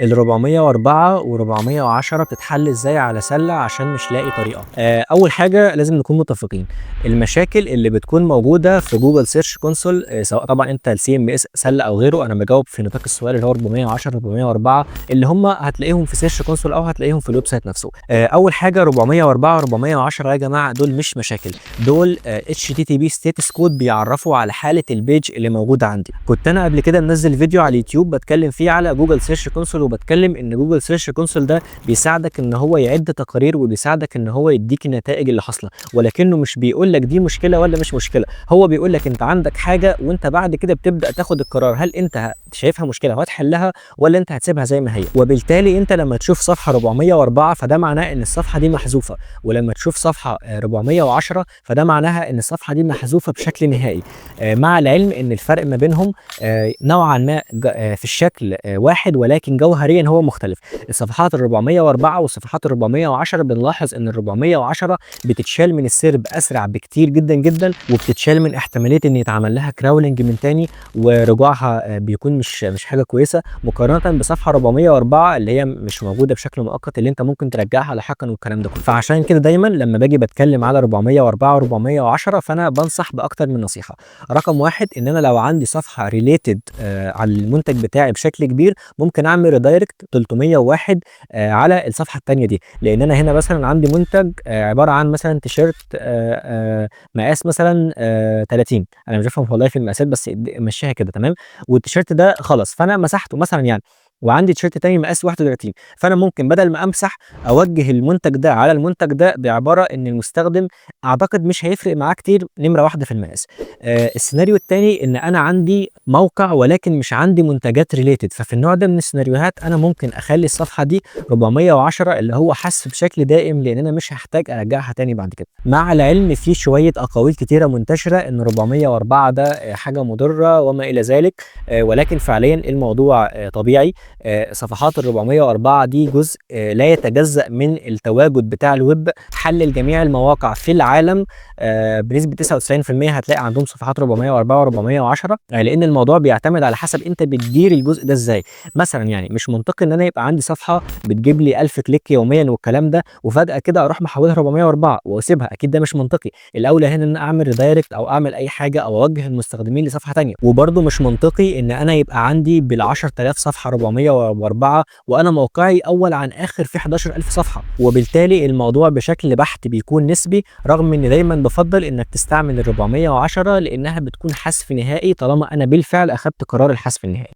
ال 404 و 410 بتتحل ازاي على سلة عشان مش لاقي طريقة؟ أول حاجة لازم نكون متفقين، المشاكل اللي بتكون موجودة في جوجل سيرش كونسول سواء طبعا انت السي ام اس سلة او غيره، انا بجاوب في نطاق السؤال اللي هو 410 404 اللي هم هتلاقيهم في سيرش كونسول او هتلاقيهم في الويب سايت نفسه. أول حاجة 404 410 يا جماعة دول مش مشاكل، دول اتش تي تي بي ستاتس كود بيعرفوا على حالة البيج اللي موجودة عندي. كنت انا قبل كده منزل فيديو على اليوتيوب بتكلم فيه على جوجل سيرش كونسول، وبتكلم ان جوجل سيرش كونسول ده بيساعدك ان هو يعد تقارير وبيساعدك ان هو يديك النتائج اللي حاصله، ولكنه مش بيقول لك دي مشكله ولا مش مشكله، هو بيقول لك انت عندك حاجه وانت بعد كده بتبدا تاخد القرار هل انت شايفها مشكله وهتحلها ولا انت هتسيبها زي ما هي. وبالتالي انت لما تشوف صفحه 404 فده معناه ان الصفحه دي محذوفه، ولما تشوف صفحه 410 فده معناها ان الصفحه دي محذوفه بشكل نهائي. مع العلم ان الفرق ما بينهم نوعا ما في الشكل واحد، ولكن جوهريا هو مختلف. الصفحات ال 404 والصفحات ال 410 بنلاحظ ان ال 410 بتتشال من السيرب اسرع بكتير جدا جدا، وبتتشال من احتماليه ان يتعمل لها كراولنج من تاني ورجوعها بيكون مش حاجه كويسه، مقارنه بصفحه 404 اللي هي مش موجوده بشكل مؤقت اللي انت ممكن ترجعها لاحقا والكلام ده كله. فعشان كده دايما لما باجي بتكلم على 404 و 410 فانا بنصح باكتر من نصيحه. رقم واحد ان انا لو عندي صفحه ريليتد على المنتج بتاعي بشكل كبير ممكن اعمل ريدايركت 301 على الصفحه الثانيه دي، لان انا هنا مثلا عندي منتج عباره عن مثلا تيشيرت مقاس مثلا 30، انا مش بفهم والله في المقاسات بس مشيها كده تمام، والتيشيرت ده خلص فانا مسحته مثلا يعني، وعندي تيشيرت تاني مقاس 31، فانا ممكن بدل ما امسح اوجه المنتج ده على المنتج ده بعباره ان المستخدم اعتقد مش هيفرق معاه كتير نمره واحده في المقاس. السيناريو الثاني ان انا عندي موقع ولكن مش عندي منتجات ريليتد، ففي النوع ده من السيناريوهات انا ممكن اخلي الصفحه دي 410 اللي هو حذف بشكل دائم، لان انا مش هحتاج ارجعها تاني بعد كده. مع العلم في شويه اقاويل كتيره منتشره ان 404 ده حاجه مضره وما الى ذلك، ولكن فعليا الموضوع طبيعي. صفحات ال 404 دي جزء لا يتجزأ من التواجد بتاع الويب، حل لجميع المواقع في العالم بنسبه 99% هتلاقي عندهم صفحات 404 و 410، لان الموضوع بيعتمد على حسب انت بتدير الجزء ده ازاي. مثلا يعني مش منطقي ان انا يبقى عندي صفحه بتجيب لي 1000 كليك يوميا والكلام ده وفجاه كده اروح محولها 404 واسيبها، اكيد ده مش منطقي. الاولى هنا ان اعمل ريدايركت او اعمل اي حاجه او اوجه المستخدمين لصفحه ثانيه. وبرده مش منطقي ان انا يبقى عندي بال 10000 صفحه 404 وانا موقعي اول عن اخر في 11000 صفحه، وبالتالي الموضوع بشكل بحت بيكون نسبي، رغم ان دايما بفضل انك تستعمل ال 410 لانها بتكون حذف نهائي طالما انا بالفعل اخدت قرار الحذف النهائي.